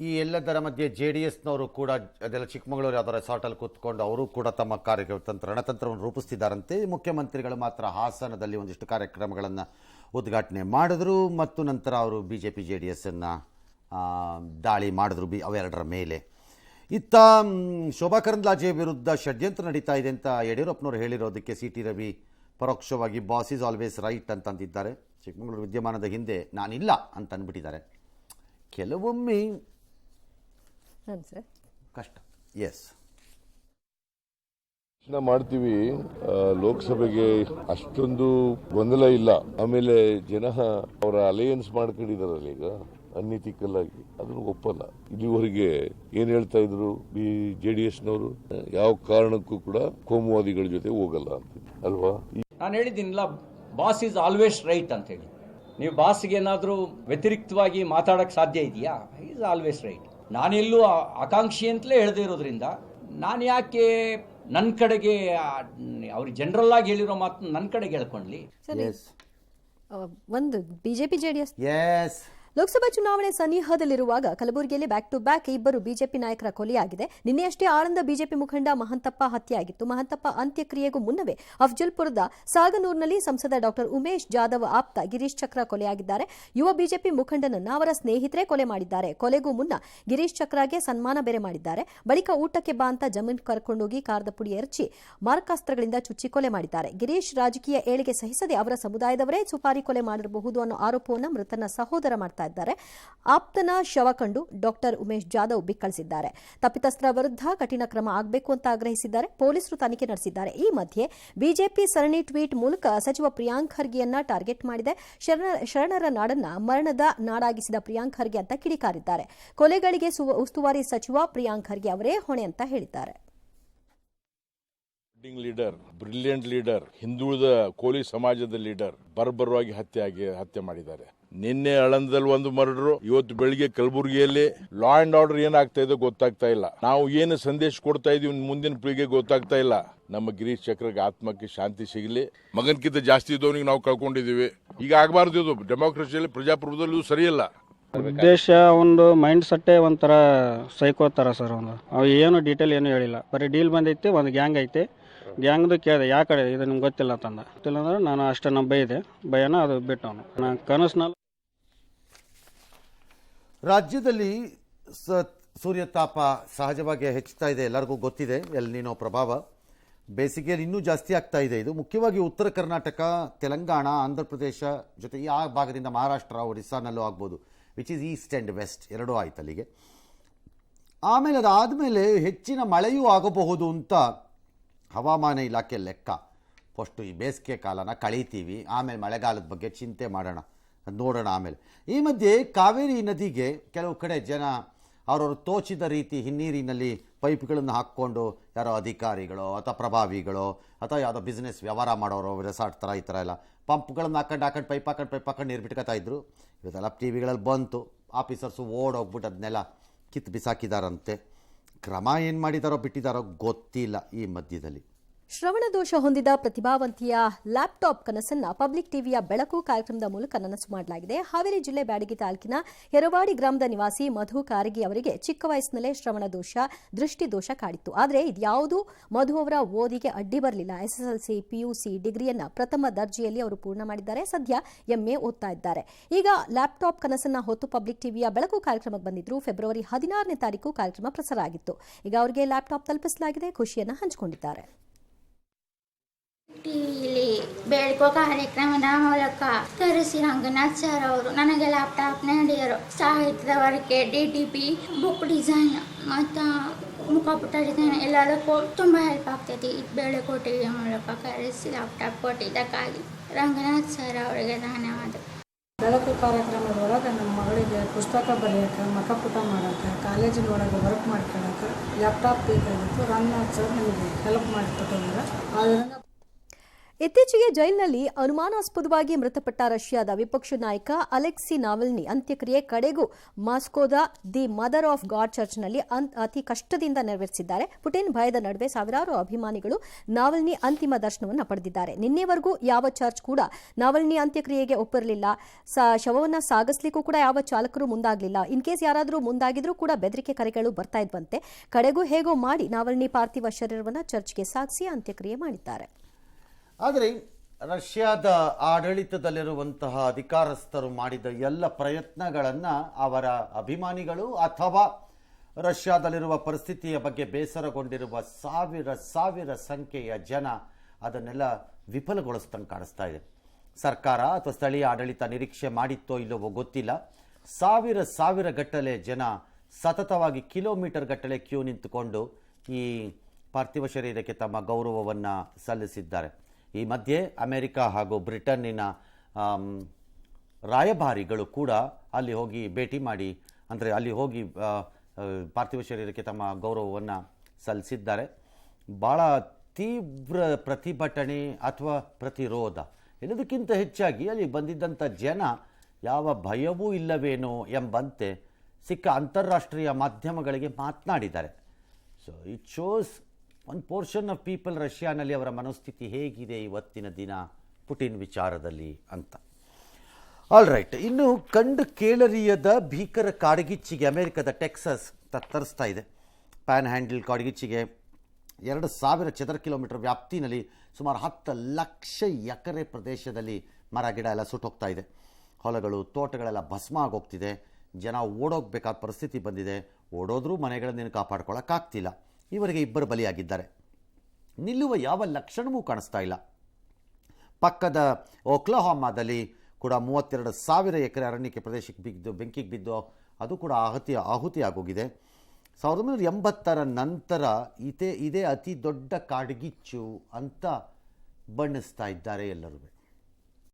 ಈ ಎಲ್ಲದರ ಮಧ್ಯೆ JDSನವರು ಕೂಡ ಅದೆಲ್ಲ ಚಿಕ್ಕಮಗಳೂರು ಯಾವ್ದೋ ರೆಸಾರ್ಟಲ್ಲಿ ಕೂತ್ಕೊಂಡು ಅವರು ಕೂಡ ತಮ್ಮ ರಣತಂತ್ರವನ್ನು ರೂಪಿಸ್ತಿದ್ದಾರಂತೆ. ಮುಖ್ಯಮಂತ್ರಿಗಳು ಮಾತ್ರ ಹಾಸನದಲ್ಲಿ ಒಂದಿಷ್ಟು ಕಾರ್ಯಕ್ರಮಗಳನ್ನು ಉದ್ಘಾಟನೆ ಮಾಡಿದ್ರು ಮತ್ತು ನಂತರ ಅವರು BJP JDSನ್ನು ದಾಳಿ ಮಾಡಿದ್ರು ಅವೆರಡರ ಮೇಲೆ. ಇತ್ತ ಶೋಭಾ ಕರಂದ್ಲಾಜೆ ವಿರುದ್ಧ ಷಡ್ಯಂತ್ರ ನಡೀತಾ ಇದೆ ಅಂತ ಯಡಿಯೂರಪ್ಪನವರು ಹೇಳಿರೋದಕ್ಕೆ CT ರವಿ ಪರೋಕ್ಷವಾಗಿ ಬಾಸ್ ಈಸ್ ಆಲ್ವೇಸ್ ರೈಟ್ ಅಂತಂದಿದ್ದಾರೆ. ಚಿಕ್ಕಮಗಳೂರು ವಿದ್ಯಮಾನದ ಹಿಂದೆ ನಾನಿಲ್ಲ ಅಂತ ಅಂದ್ಬಿಟ್ಟಿದ್ದಾರೆ. ಕೆಲವೊಮ್ಮೆ ಕಷ್ಟ. ಎಸ್ ಮಾಡ್ತೀವಿ. ಲೋಕಸಭೆಗೆ ಅಷ್ಟೊಂದು ಗೊಂದಲ ಇಲ್ಲ. ಆಮೇಲೆ ಜನ ಅವರ ಅಲಯನ್ಸ್ ಮಾಡ್ಕೊಂಡಿದಾರಲ್ಲ ಈಗ ಅನ್ಎಥಿಕಲ್ ಆಗಿ, ಅದನ್ನು ಒಪ್ಪಲ್ಲ. ಇಲ್ಲಿವರೆಗೆ ಏನ್ ಹೇಳ್ತಾ ಇದ್ರು JDSನವರು, ಯಾವ ಕಾರಣಕ್ಕೂ ಕೂಡ ಕೋಮುವಾದಿಗಳ ಜೊತೆ ಹೋಗಲ್ಲ ಅಂತ ಅಲ್ವಾ. ನಾನು ಹೇಳಿದ್ದೀನಿಲ್ಲ, ಬಾಸ್ ಈಸ್ ಆಲ್ವೇಸ್ ರೈಟ್ ಅಂತ ಹೇಳಿ. ನೀವು ಬಾಸ್ಗೆ ಏನಾದರೂ ವ್ಯತಿರಿಕ್ತವಾಗಿ ಮಾತಾಡಕ್ಕೆ ಸಾಧ್ಯ ಇದೆಯಾ? Is always right. ನಾನೆಲ್ಲೂ ಆಕಾಂಕ್ಷಿ ಅಂತಲೇ ಹೇಳದೇ ಇರೋದ್ರಿಂದ ನಾನು ಯಾಕೆ ನನ್ನ ಕಡೆಗೆ ಅವ್ರಿಗೆ ಜನರಲ್ ಆಗಿ ಹೇಳಿರೋ ಮಾತು ನನ್ನ ಕಡೆಗೆ ಹೇಳ್ಕೊಂಡ್ಲಿ. ಒಂದು BJP JDS ಎಸ್ ಲೋಕಸಭಾ ಚುನಾವಣೆ ಸನ್ನಿಹದಲ್ಲಿರುವಾಗ ಕಲಬುರಗಿಯಲ್ಲಿ ಬ್ಯಾಕ್ ಟು ಬ್ಯಾಕ್ ಇಬ್ಬರು BJP ನಾಯಕರ ಕೊಲೆಯಾಗಿದೆ. ನಿನ್ನೆಯಷ್ಟೇ ಆಳಂದ BJP ಮುಖಂಡ ಮಹಂತಪ್ಪ ಹತ್ಯೆಯಾಗಿತ್ತು. ಮಹಂತಪ್ಪ ಅಂತ್ಯಕ್ರಿಯೆಗೂ ಮುನ್ನವೇ ಅಫ್ಜಲ್ಪುರದ ಸಾಗನೂರಿನಲ್ಲಿ ಸಂಸದ ಡಾಕ್ಟರ್ ಉಮೇಶ್ ಜಾಧವ್ ಆಪ್ತ ಗಿರೀಶ್ ಚಕ್ರ ಕೊಲೆಯಾಗಿದ್ದಾರೆ. ಯುವ BJP ಮುಖಂಡನನ್ನ ಅವರ ಸ್ನೇಹಿತರೇ ಕೊಲೆ ಮಾಡಿದ್ದಾರೆ. ಕೊಲೆಗೂ ಮುನ್ನ ಗಿರೀಶ್ ಚಕ್ರಗೆ ಸನ್ಮಾನ ಬೇರೆ ಮಾಡಿದ್ದಾರೆ. ಬಳಿಕ ಊಟಕ್ಕೆ ಬಾ ಅಂತ ಜಮೀನ್ ಕರ್ಕೊಂಡೋಗಿ ಕಾರದ ಪುಡಿ ಎರಚಿ ಮಾರಕಾಸ್ತ್ರಗಳಿಂದ ಚುಚ್ಚಿ ಕೊಲೆ ಮಾಡಿದ್ದಾರೆ. ಗಿರೀಶ್ ರಾಜಕೀಯ ಏಳಿಗೆ ಸಹಿಸದೆ ಅವರ ಸಮುದಾಯದವರೇ ಸುಪಾರಿ ಕೊಲೆ ಮಾಡಿರಬಹುದು ಅನ್ನೋ ಆರೋಪವನ್ನು ಮೃತನ ಸಹೋದರ ಮಾಡ್ತಾ ಇದ್ದಾರೆ. ಆಪ್ತನ ಶವ ಕಂಡು ಡಾಕ್ಟರ್ ಉಮೇಶ್ ಜಾಧವ್ ಬಿಕ್ಕಳಿಸಿದ್ದಾರೆ. ತಪ್ಪಿತಸ್ಥರ ವಿರುದ್ಧ ಕಠಿಣ ಕ್ರಮ ಆಗಬೇಕು ಅಂತ ಆಗ್ರಹಿಸಿದ್ದಾರೆ. ಪೊಲೀಸರು ತನಿಖೆ ನಡೆಸಿದ್ದಾರೆ. ಈ ಮಧ್ಯೆ ಬಿಜೆಪಿ ಸರಣಿ ಟ್ವೀಟ್ ಮೂಲಕ ಸಚಿವ ಪ್ರಿಯಾಂಕ್ ಖರ್ಗೆಯನ್ನ ಟಾರ್ಗೆಟ್ ಮಾಡಿದೆ. ಶರಣರ ನಾಡನ್ನ ಮರಣದ ನಾಡಾಗಿಸಿದ ಪ್ರಿಯಾಂಕ್ ಖರ್ಗೆ ಅಂತ ಕಿಡಿಕಾರಿದ್ದಾರೆ. ಕೊಲೆಗಳಿಗೆ ಉಸ್ತುವಾರಿ ಸಚಿವ ಪ್ರಿಯಾಂಕ್ ಖರ್ಗೆ ಅವರೇ ಹೊಣೆ ಅಂತ ಹೇಳಿದ್ದಾರೆ. ಲೀಡರ್, ಬ್ರಿಲಿಯಂಟ್ ಲೀಡರ್, ಹಿಂದುಳಿದ ಕೋಲಿ ಸಮಾಜದ ಲೀಡರ್ ಬರ್ಬರವಾಗಿ ಹತ್ಯೆ ಮಾಡಿದ್ದಾರೆ. ನಿನ್ನೆ ಆಳಂದದಲ್ಲಿ ಒಂದು ಮರ್ಡರ್, ಇವತ್ತು ಬೆಳಿಗ್ಗೆ ಕಲಬುರಗಿಯಲ್ಲಿ ಲಾ ಅಂಡ್ ಆರ್ಡರ್ ಏನಾಗ್ತಾ ಇದೆ ಗೊತ್ತಾಗ್ತಾ ಇಲ್ಲ. ನಾವು ಏನು ಸಂದೇಶ ಕೊಡ್ತಾ ಇದೀವಿ ಮುಂದಿನ ಪೀಳಿಗೆ ಗೊತ್ತಾಗ್ತಾ ಇಲ್ಲ. ನಮ್ಮ ಗಿರೀಶ್ ಚಕ್ರಗೆ ಆತ್ಮಕ್ಕೆ ಶಾಂತಿ ಸಿಗಲಿ. ಮಗನ್ಕಿಂತ ಜಾಸ್ತಿ ಇದ್ದವನಿಗೆ ನಾವು ಕಳ್ಕೊಂಡಿದೀವಿ. ಈಗ ಆಗಬಾರ್ದು. ಇದು ಡೆಮೋಕ್ರಸಿಯಲ್ಲಿ, ಪ್ರಜಾಪ್ರಭುತ್ವದಲ್ಲಿ ಸರಿಯಿಲ್ಲ. ಉದ್ದೇಶ ಒಂದು ಮೈಂಡ್ ಸೆಟ್ಟೇ ಒಂಥರ ಸೈಕೋ ಥರ ಸರ್. ಅವು ಏನು ಡೀಟೇಲ್ ಏನು ಹೇಳಿಲ್ಲ. ಬರೀ ಡೀಲ್ ಬಂದೈತಿ, ಒಂದು ಗ್ಯಾಂಗ್ ಐತಿ. ಗ್ಯಾಂಗ್ದು ಕೇಳಿದೆ ಯಾವ ಕಡೆ ಇದು ನಿಮ್ಗೆ ಗೊತ್ತಿಲ್ಲ ಅಂತಂದ. ಗೊತ್ತಿಲ್ಲ ಅಂದ್ರೆ ನಾನು ಅಷ್ಟೇ ಬೈದೆ. ಭಯನ ಅದು ಬಿಟ್ಟು ನಾನು ಕನಸಿನಲ್ಲಿ. ರಾಜ್ಯದಲ್ಲಿ ಸೂರ್ಯತಾಪ ಸಹಜವಾಗಿ ಹೆಚ್ಚುತ್ತಾ ಇದೆ. ಎಲ್ಲರಿಗೂ ಗೊತ್ತಿದೆ. ಎಲ್ ನೀನೋ ಪ್ರಭಾವ ಬೇಸಿಗೆಯಲ್ಲಿ ಇನ್ನೂ ಜಾಸ್ತಿ ಆಗ್ತಾ ಇದೆ. ಇದು ಮುಖ್ಯವಾಗಿ ಉತ್ತರ ಕರ್ನಾಟಕ, ತೆಲಂಗಾಣ, ಆಂಧ್ರ ಪ್ರದೇಶ ಜೊತೆ ಆ ಭಾಗದಿಂದ ಮಹಾರಾಷ್ಟ್ರ, ಒಡಿಸ್ಸಾನಲ್ಲೂ ಆಗ್ಬೋದು. Which is east and west ಎರಡೂ ಆಯ್ತು ಅಲ್ಲಿಗೆ. ಆಮೇಲೆ ಅದಾದಮೇಲೆ ಹೆಚ್ಚಿನ ಮಳೆಯೂ ಆಗಬಹುದು ಅಂತ ಹವಾಮಾನ ಇಲಾಖೆ ಲೆಕ್ಕ. ಫಸ್ಟು ಈ ಬೇಸಿಗೆ ಕಾಲನ ಕಳೀತೀವಿ, ಆಮೇಲೆ ಮಳೆಗಾಲದ ಬಗ್ಗೆ ಚಿಂತೆ ಮಾಡೋಣ, ಅದು ನೋಡೋಣ ಆಮೇಲೆ. ಈ ಮಧ್ಯೆ ಕಾವೇರಿ ನದಿಗೆ ಕೆಲವು ಕಡೆ ಜನ ಅವರವರು ತೋಚಿದ ರೀತಿ ಹಿನ್ನೀರಿನಲ್ಲಿ ಪೈಪ್ಗಳನ್ನು ಹಾಕ್ಕೊಂಡು ಯಾರೋ ಅಧಿಕಾರಿಗಳು ಅಥವಾ ಪ್ರಭಾವಿಗಳು ಅಥವಾ ಯಾವುದೋ ಬಿಸ್ನೆಸ್ ವ್ಯವಹಾರ ಮಾಡೋರು ರೆಸಾರ್ಟ್ ಥರ ಈ ಥರ ಎಲ್ಲ ಪಂಪ್ಗಳನ್ನು ಹಾಕೊಂಡು ಪೈಪ್ ಹಾಕೊಂಡು ನೀರು ಬಿಟ್ಕೊತಾ ಇದ್ರು. ಇವತ್ತೆಲ್ಲ TVಗಳಲ್ಲಿ ಬಂತು. ಆಫೀಸರ್ಸು ಓಡೋಗ್ಬಿಟ್ಟು ಅದನ್ನೆಲ್ಲ ಕಿತ್ತು ಬಿಸಾಕಿದಾರಂತೆ. ಕ್ರಮ ಏನು ಮಾಡಿದಾರೋ ಬಿಟ್ಟಿದ್ದಾರೋ ಗೊತ್ತಿಲ್ಲ. ಈ ಮಧ್ಯದಲ್ಲಿ ಶ್ರವಣ ದೋಷ ಹೊಂದಿದ ಪ್ರತಿಭಾವಂತಿಯ ಲ್ಯಾಪ್ಟಾಪ್ ಕನಸನ್ನ ಪಬ್ಲಿಕ್ ಟಿವಿಯ ಬೆಳಕು ಕಾರ್ಯಕ್ರಮದ ಮೂಲಕ ನನಸು ಮಾಡಲಾಗಿದೆ. ಹಾವೇರಿ ಜಿಲ್ಲೆ ಬ್ಯಾಡಗಿ ತಾಲೂಕಿನ ಯರವಾಡಿ ಗ್ರಾಮದ ನಿವಾಸಿ ಮಧು ಕಾರಗಿ ಅವರಿಗೆ ಚಿಕ್ಕ ವಯಸ್ಸಿನಲ್ಲೇ ಶ್ರವಣ ದೋಷ, ದೃಷ್ಟಿ ದೋಷ ಕಾಡಿತ್ತು. ಆದರೆ ಇದ್ಯಾವುದೂ ಮಧು ಅವರ ಓದಿಗೆ ಅಡ್ಡಿ ಬರಲಿಲ್ಲ. SSLC, PUC ಡಿಗ್ರಿಯನ್ನ ಪ್ರಥಮ ದರ್ಜೆಯಲ್ಲಿ ಅವರು ಪೂರ್ಣ ಮಾಡಿದ್ದಾರೆ. ಸದ್ಯ MA ಓದ್ತಾ ಇದ್ದಾರೆ. ಈಗ ಲ್ಯಾಪ್ಟಾಪ್ ಕನಸನ್ನ ಹೊತ್ತು ಪಬ್ಲಿಕ್ ಟಿವಿಯ ಬೆಳಕು ಕಾರ್ಯಕ್ರಮಕ್ಕೆ ಬಂದಿದ್ರು. ಫೆಬ್ರವರಿ 16ನೇ ತಾರೀಕು ಕಾರ್ಯಕ್ರಮ ಪ್ರಸಾರ ಆಗಿತ್ತು. ಈಗ ಅವರಿಗೆ ಲ್ಯಾಪ್ಟಾಪ್ ತಲುಪಿಸಲಾಗಿದೆ. ಖುಷಿಯನ್ನ ಹಂಚಿಕೊಂಡಿದ್ದಾರೆ. ಟಿವಿಲಿ ಬೆಳಕೋ ಕಾರ್ಯಕ್ರಮದ ಮೂಲಕ ತರಿಸಿ ರಂಗನಾಥ್ ಸರ್ ಅವರು ನನಗೆ ಲ್ಯಾಪ್ಟಾಪ್ ನೀಡಿದರು. ಸಾಹಿತ್ಯದ ವರ್ಕೆ, DTP, ಬುಕ್ ಡಿಸೈನ್ ಮತ್ತು ಮುಖಪುಟ ಡಿಸೈನ್ ಎಲ್ಲದಕ್ಕೂ ತುಂಬ ಹೆಲ್ಪ್ ಆಗ್ತೈತಿ. ಬೆಳಕೋ ಟಿವಿಯ ಮೂಲಕ ಕರೆಸಿ ಲ್ಯಾಪ್ಟಾಪ್ ಕೊಟ್ಟಿದ್ದಕ್ಕಾಗಿ ರಂಗನಾಥ್ ಸರ್ ಅವರಿಗೆ ಧನ್ಯವಾದ. ಬೆಳಕು ಕಾರ್ಯಕ್ರಮದೊಳಗೆ ನಮ್ಮ ಮಗಳಿಗೆ ಪುಸ್ತಕ ಬರೆಯೋಕೆ, ಮುಖಪುಟ ಮಾಡೋಕ್ಕೆ, ಕಾಲೇಜಿನೊಳಗೆ ವರ್ಕ್ ಮಾಡ್ಕೊಳ್ಳೋಕೆ ಲ್ಯಾಪ್ಟಾಪ್ ಬೇಕಾಗಿತ್ತು. ರಂಗನಾಥ್ ಸರ್ ನಮಗೆ ಹೆಲ್ಪ್ ಮಾಡಿಕೊಟ್ಟಿದ್ದಾರೆ. ಆದ್ದರಿಂದ ಇತ್ತೀಚೆಗೆ ಜೈಲಿನಲ್ಲಿ ಅನುಮಾನಾಸ್ಪದವಾಗಿ ಮೃತಪಟ್ಟ ರಷ್ಯಾದ ವಿಪಕ್ಷ ನಾಯಕ ಅಲೆಕ್ಸಿ ನಾವಲ್ನಿ ಅಂತ್ಯಕ್ರಿಯೆ ಕಡೆಗೂ ಮಾಸ್ಕೋದ ದಿ ಮದರ್ ಆಫ್ ಗಾಡ್ ಚರ್ಚ್ನಲ್ಲಿ ಅತಿ ಕಷ್ಟದಿಂದ ನೆರವೇರಿಸಿದ್ದಾರೆ. ಪುಟಿನ್ ಭಯದ ನಡುವೆ ಸಾವಿರಾರು ಅಭಿಮಾನಿಗಳು ನಾವಲ್ನಿ ಅಂತಿಮ ದರ್ಶನವನ್ನು ಪಡೆದಿದ್ದಾರೆ. ನಿನ್ನೆವರೆಗೂ ಯಾವ ಚರ್ಚ್ ಕೂಡ ನಾವಲ್ನಿ ಅಂತ್ಯಕ್ರಿಯೆಗೆ ಒಪ್ಪಿರಲಿಲ್ಲ. ಶವವನ್ನು ಸಾಗಿಸಲಿಕ್ಕೂ ಕೂಡ ಯಾವ ಚಾಲಕರು ಮುಂದಾಗಲಿಲ್ಲ. ಇನ್ ಕೇಸ್ ಯಾರಾದರೂ ಮುಂದಾಗಿದ್ರೂ ಕೂಡ ಬೆದರಿಕೆ ಕರೆಗಳು ಬರ್ತಾ ಇದ್ವಂತೆ. ಕಡೆಗೂ ಹೇಗೋ ಮಾಡಿ ನಾವಲ್ನಿ ಪಾರ್ಥಿವ ಶರೀರವನ್ನು ಚರ್ಚ್ಗೆ ಸಾಗಿಸಿ ಅಂತ್ಯಕ್ರಿಯೆ ಮಾಡಿದ್ದಾರೆ. ಆದರೆ ರಷ್ಯಾದ ಆಡಳಿತದಲ್ಲಿರುವಂತಹ ಅಧಿಕಾರಸ್ಥರು ಮಾಡಿದ ಎಲ್ಲ ಪ್ರಯತ್ನಗಳನ್ನು ಅವರ ಅಭಿಮಾನಿಗಳು ಅಥವಾ ರಷ್ಯಾದಲ್ಲಿರುವ ಪರಿಸ್ಥಿತಿಯ ಬಗ್ಗೆ ಬೇಸರಗೊಂಡಿರುವ ಸಾವಿರ ಸಂಖ್ಯೆಯ ಜನ ಅದನ್ನೆಲ್ಲ ವಿಫಲಗೊಳಿಸ್ದಂಗೆ ಕಾಣಿಸ್ತಾ ಇದೆ. ಸರ್ಕಾರ ಅಥವಾ ಸ್ಥಳೀಯ ಆಡಳಿತ ನಿರೀಕ್ಷೆ ಮಾಡಿತ್ತೋ ಇಲ್ಲವೋ ಗೊತ್ತಿಲ್ಲ. ಸಾವಿರ ಗಟ್ಟಲೆ ಜನ ಸತತವಾಗಿ ಕಿಲೋಮೀಟರ್ ಗಟ್ಟಲೆ ಕ್ಯೂ ನಿಂತುಕೊಂಡು ಈ ಪಾರ್ಥಿವ ಶರೀರಕ್ಕೆ ತಮ್ಮ ಗೌರವವನ್ನು ಸಲ್ಲಿಸಿದ್ದಾರೆ. ಈ ಮಧ್ಯೆ ಅಮೆರಿಕ ಹಾಗೂ ಬ್ರಿಟನ್ನಿನ ರಾಯಭಾರಿಗಳು ಕೂಡ ಅಲ್ಲಿ ಹೋಗಿ ಭೇಟಿ ಮಾಡಿ, ಅಂದರೆ ಅಲ್ಲಿ ಹೋಗಿ ಪಾರ್ಥಿವ ಶರೀರಕ್ಕೆ ತಮ್ಮ ಗೌರವವನ್ನು ಸಲ್ಲಿಸಿದ್ದಾರೆ. ಭಾಳ ತೀವ್ರ ಪ್ರತಿಭಟನೆ ಅಥವಾ ಪ್ರತಿರೋಧ ಎಲ್ಲದಕ್ಕಿಂತ ಹೆಚ್ಚಾಗಿ ಅಲ್ಲಿ ಬಂದಿದ್ದಂಥ ಜನ ಯಾವ ಭಯವೂ ಇಲ್ಲವೇನೋ ಎಂಬಂತೆ ಸಿಕ್ಕ ಅಂತಾರಾಷ್ಟ್ರೀಯ ಮಾಧ್ಯಮಗಳಿಗೆ ಮಾತನಾಡಿದ್ದಾರೆ. ಸೊ ಇಟ್ ಶೋಸ್ ಒಂದು ಪೋರ್ಷನ್ ಆಫ್ ಪೀಪಲ್ ರಷ್ಯಾನಲ್ಲಿ ಅವರ ಮನೋಸ್ಥಿತಿ ಹೇಗಿದೆ ಇವತ್ತಿನ ದಿನ ಪುಟಿನ್ ವಿಚಾರದಲ್ಲಿ ಅಂತ. ಆಲ್ ರೈಟ್, ಇನ್ನು ಕಂಡು ಕೇಳರಿಯದ ಭೀಕರ ಕಾಡ್ಗಿಚ್ಚಿಗೆ ಅಮೆರಿಕದ ಟೆಕ್ಸಸ್ ತತ್ತರಿಸ್ತಾ ಇದೆ. ಪ್ಯಾನ್ ಹ್ಯಾಂಡಲ್ ಕಾಡ್ಗಿಚ್ಚಿಗೆ 2000 ಚದರ ಕಿಲೋಮೀಟರ್ ವ್ಯಾಪ್ತಿನಲ್ಲಿ ಸುಮಾರು 10 ಲಕ್ಷ ಎಕರೆ ಪ್ರದೇಶದಲ್ಲಿ ಮರ ಗಿಡ ಎಲ್ಲ ಸುಟ್ಟೋಗ್ತಾ ಇದೆ. ಹೊಲಗಳು ತೋಟಗಳೆಲ್ಲ ಭಸ್ಮ ಆಗೋಗ್ತಿದೆ. ಜನ ಓಡೋಗ್ಬೇಕಾದ ಪರಿಸ್ಥಿತಿ ಬಂದಿದೆ. ಓಡೋದ್ರೂ ಮನೆಗಳನ್ನೇನು ಕಾಪಾಡ್ಕೊಳ್ಳೋಕ್ಕಾಗ್ತಿಲ್ಲ. ಇವರಿಗೆ 2 ಬಲಿಯಾಗಿದ್ದಾರೆ. ನಿಲ್ಲುವ ಯಾವ ಲಕ್ಷಣವೂ ಕಾಣಿಸ್ತಾ ಇಲ್ಲ. ಪಕ್ಕದ ಒಕ್ಲಹಾಮಾದಲ್ಲಿ ಕೂಡ 32,000 ಎಕರೆ ಅರಣ್ಯಕ್ಕೆ ಪ್ರದೇಶಕ್ಕೆ ಬೆಂಕಿಗೆ ಬಿದ್ದು ಅದು ಕೂಡ ಆಹುತಿ ಆಗೋಗಿದೆ. 1980ರ ನಂತರ ಇದೇ ಅತಿ ದೊಡ್ಡ ಕಾಡ್ಗಿಚ್ಚು ಅಂತ ಬಣ್ಣಿಸ್ತಾ ಇದ್ದಾರೆ ಎಲ್ಲರೂ.